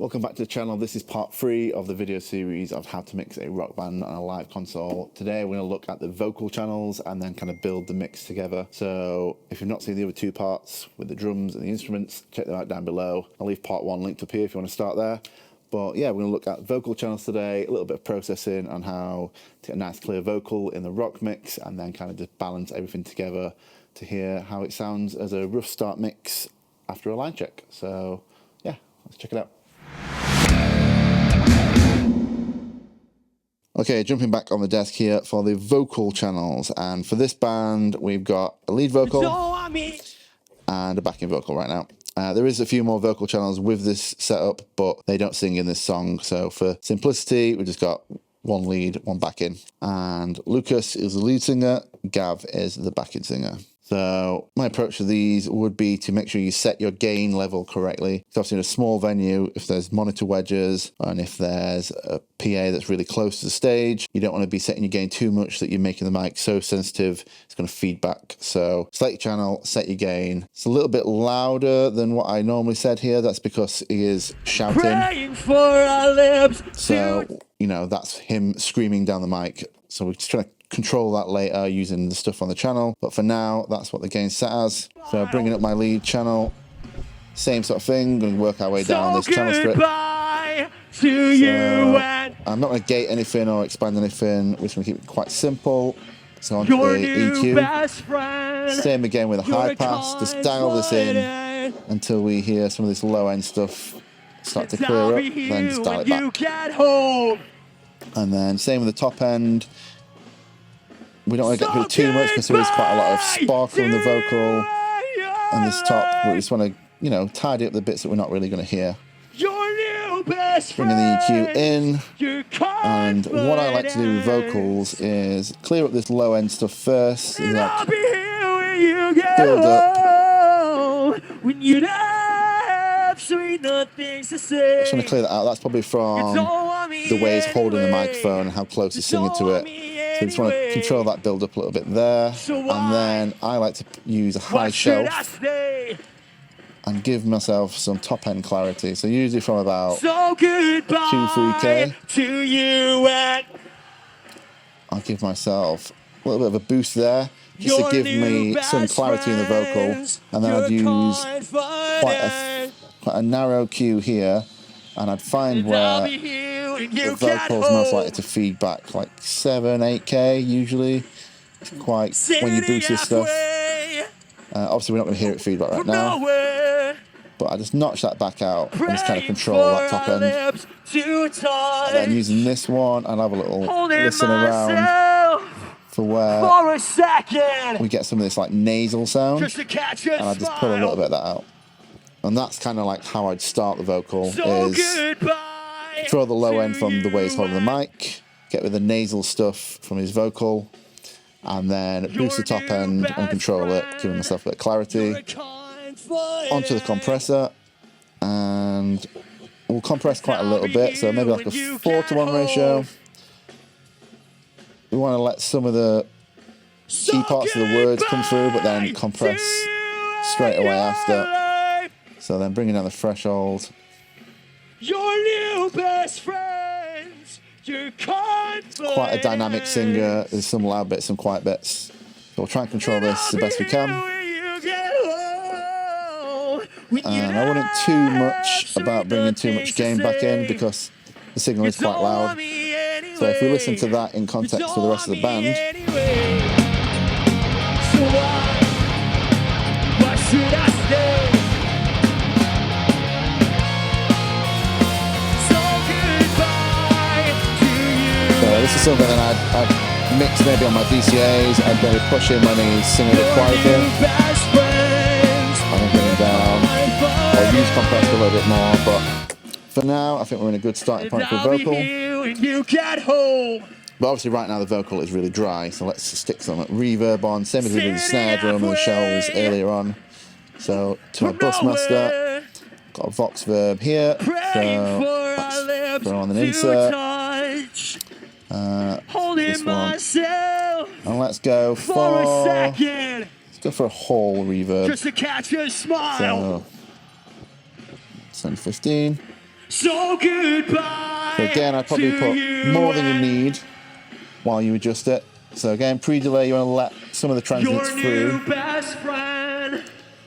Welcome back to the channel. This is part 3 of the video series of how to mix a rock band on a live console. Today we're going to look at the vocal channels and then kind of build the mix together. So if you've not seen the other 2 parts with the drums and the instruments, check them out down below. I'll leave part 1 linked up here if you want to start there. But yeah, we're going to look at vocal channels today, a little bit of processing on how to get a nice clear vocal in the rock mix and then kind of just balance everything together to hear how it sounds as a rough start mix after a line check. So yeah, let's check it out. Okay, jumping back on the desk here for the vocal channels, and for this band we've got a lead vocal and a backing vocal right now. There is a few more vocal channels with this setup, but they don't sing in this song, so for simplicity we just got one lead, one backing, and Lucas is the lead singer, Gav is the backing singer. So my approach to these would be to make sure you set your gain level correctly. So obviously in a small venue, if there's monitor wedges and if there's a PA that's really close to the stage, you don't want to be setting your gain too much that you're making the mic so sensitive it's going to feedback. So select your channel, set your gain. It's a little bit louder than what I normally said here. That's because he is shouting. Praying for our lips. So, you know, that's him screaming down the mic. So we're just trying to control that later using the stuff on the channel, but for now that's what the gain's set as. So bringing up my lead channel, same sort of thing, going to work our way down this channel script. I'm not going to gate anything or expand anything, we're just going to keep it quite simple. So onto the EQ, same again with a high pass, just dial this in until we hear some of this low end stuff start to clear up, then just dial it back. And then same with the top end. We don't want to get rid of too much because there is quite a lot of sparkle in the vocal on this top. But we just want to, you know, tidy up the bits that we're not really going to hear. Bringing the EQ in. And what I like to do with vocals is clear up this low end stuff first. Like build up. When you have sweet nothings to say. Just want to clear that out. That's probably from the way he's holding the microphone and how close he's singing to it. So I just want to control that build up a little bit there, and then I like to use a high shelf and give myself some top end clarity. So usually from about 2-3K, I'll give myself a little bit of a boost there, just to give me some clarity in the vocal, and then I'd use quite a narrow cue here, and I'd find where the vocal's most likely to feed back, like 7-8K usually. It's quite, when you boost this stuff. Obviously we're not going to hear it feedback right now, but I just notch that back out and just kind of control that top end. And then using this one, I'll have a little listen around for where we get some of this like nasal sound, and I just pull a little bit of that out. And that's kind of like how I'd start the vocal, is control the low end from the way he's holding the mic, get rid of the nasal stuff from his vocal, and then boost the top end and control it, giving myself a bit of clarity. Onto the compressor, and we'll compress quite a little bit, so maybe like a 4:1 ratio. We want to let some of the key parts of the words come through, but then compress straight away after. So then bringing down the threshold. Your new best friends, your confidence. Quite a dynamic singer. There's some loud bits, some quiet bits. So we'll try and control this the best we can. And I wouldn't too much about bringing too much gain back in because the signal is quite loud. So if we listen to that in context with the rest of the band. Why should I stay? This is something that I'd mix maybe on my DCAs. I'd maybe push him when he's singing it quieter. And then bring him down. I'll use compressed a little bit more, but for now, I think we're in a good starting point for vocal. But obviously right now the vocal is really dry, so let's stick some reverb on. Same as we did with the snare drum and the shells earlier on. So to my Busmaster, got a Vox verb here. So let's throw on an insert. This one. And let's go for a whole reverb. Just to catch a smile. So send 15. So goodbye. So again, I'd probably put more than you need while you adjust it. So again, pre-delay, you want to let some of the transients through. Your new best friend,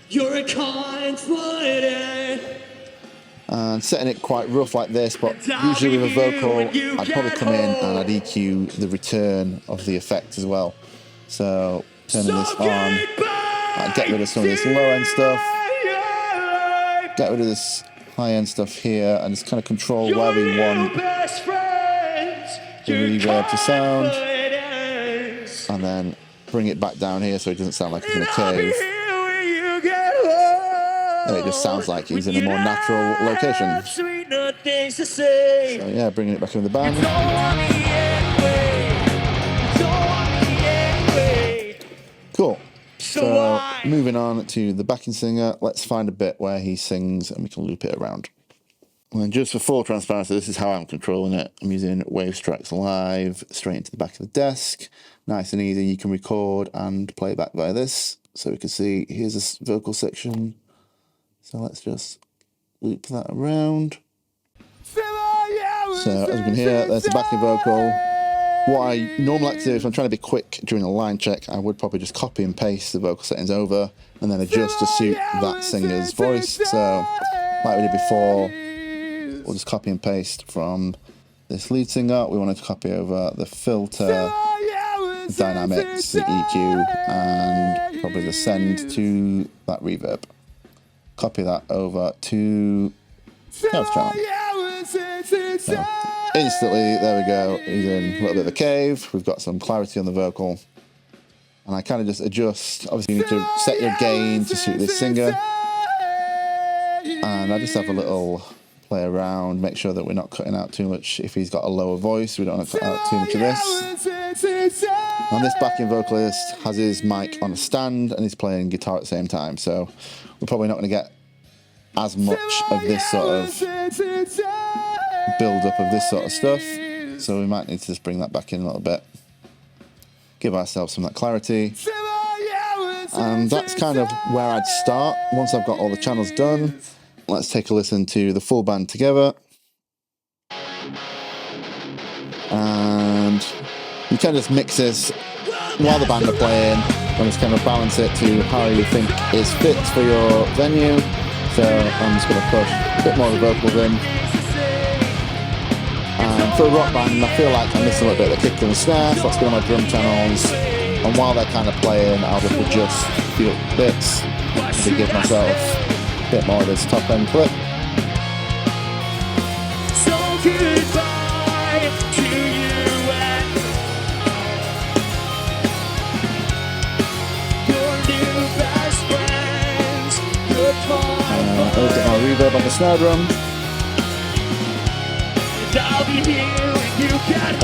you're a confident. And setting it quite rough like this, but usually with a vocal, I'd probably come in and I'd EQ the return of the effect as well. So turning this on, I'd get rid of some of this low-end stuff, get rid of this high-end stuff here, and just kind of control where we want the reverb to sound, and then bring it back down here so it doesn't sound like it's in a cave. And it just sounds like he's in a more natural location. So yeah, bringing it back into the band. Cool. So moving on to the backing singer, let's find a bit where he sings and we can loop it around. And just for full transparency, this is how I'm controlling it. I'm using Wave Strikes Live straight into the back of the desk. Nice and easy. You can record and play back via this. So we can see, here's this vocal section. So let's just loop that around. So as you can hear, there's the backing vocal. What I normally like to do, if I'm trying to be quick during a line check, I would probably just copy and paste the vocal settings over and then adjust to suit that singer's voice. So like we did before, we'll just copy and paste from this lead singer. We wanted to copy over the filter, the dynamics, the EQ, and probably the send to that reverb. Copy that over to House channel. So instantly, there we go. He's in a little bit of a cave. We've got some clarity on the vocal. And I kind of just adjust. Obviously, you need to set your gain to suit this singer. And I just have a little play around, make sure that we're not cutting out too much. If he's got a lower voice, we don't want to cut out too much of this. And this backing vocalist has his mic on a stand and he's playing guitar at the same time. So we're probably not going to get as much of this sort of build up of this sort of stuff. So we might need to just bring that back in a little bit. Give ourselves some of that clarity. And that's kind of where I'd start. Once I've got all the channels done, let's take a listen to the full band together. And you can just mix this while the band are playing and just kind of balance it to how you think is fit for your venue. So I'm just going to push a bit more of the vocals in. And for a rock band, I feel like I'm missing a little bit of the kick and the snare, so let's go to my drum channels. And while they're kind of playing, I'll just adjust a few bits to give myself a bit more of this top end clip. So goodbye to you and your new best friends. A little bit more reverb on the snare drum.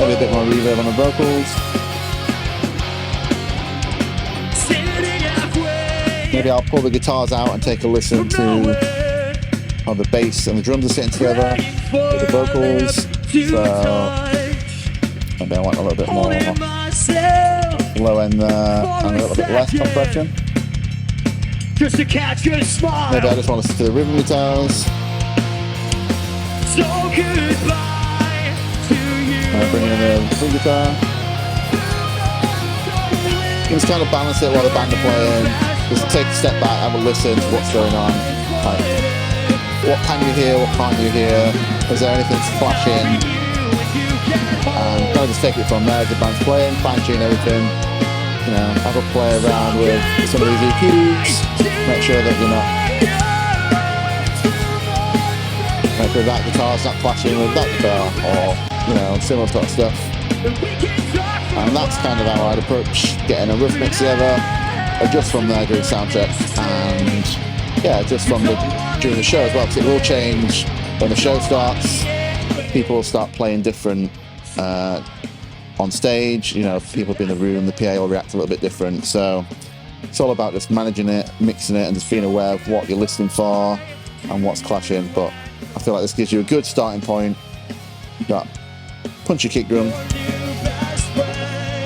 Maybe a bit more reverb on the vocals. Maybe I'll pull the guitars out and take a listen to how the bass and the drums are sitting together with the vocals. So maybe I want a little bit more low end there and a little bit less compression. Just to catch your smile. Maybe I just want to listen to the rhythm guitars. So goodbye to you. Bring in the full guitar. You just kind of balance it while the band are playing. Just take a step back, have a listen to what's going on. Like, what can you hear? What can't you hear? Is there anything flashing? And kind of just take it from there. The band's playing, fine tune everything. You know, have a play around with some of these EQs. Make sure that you're not. Make sure that guitar's not clashing with that guitar, or you know, similar sort of stuff. And that's kind of how I'd approach getting a rough mix together. Adjust from there during sound check, and yeah, just from during the show as well, because it will change when the show starts. People will start playing different on stage. You know, people will be in the room, the PA will react a little bit different. So it's all about just managing it, mixing it, and just being aware of what you're listening for and what's clashing. But I feel like this gives you a good starting point. You got punchy kick drum,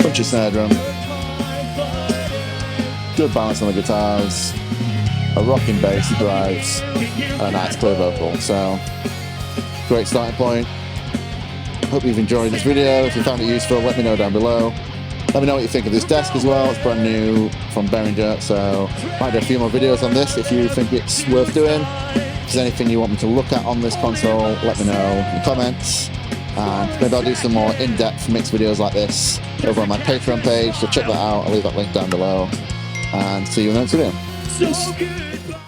punchy snare drum, good balance on the guitars, a rocking bass drives, and a nice clear vocal. So great starting point. Hope you've enjoyed this video. If you found it useful, let me know down below. Let me know what you think of this desk as well. It's brand new from Behringer, so might do a few more videos on this if you think it's worth doing. If there's anything you want me to look at on this console, let me know in the comments. And maybe I'll do some more in-depth mixed videos like this over on my Patreon page, so check that out. I'll leave that link down below. And see you in the next video. So good.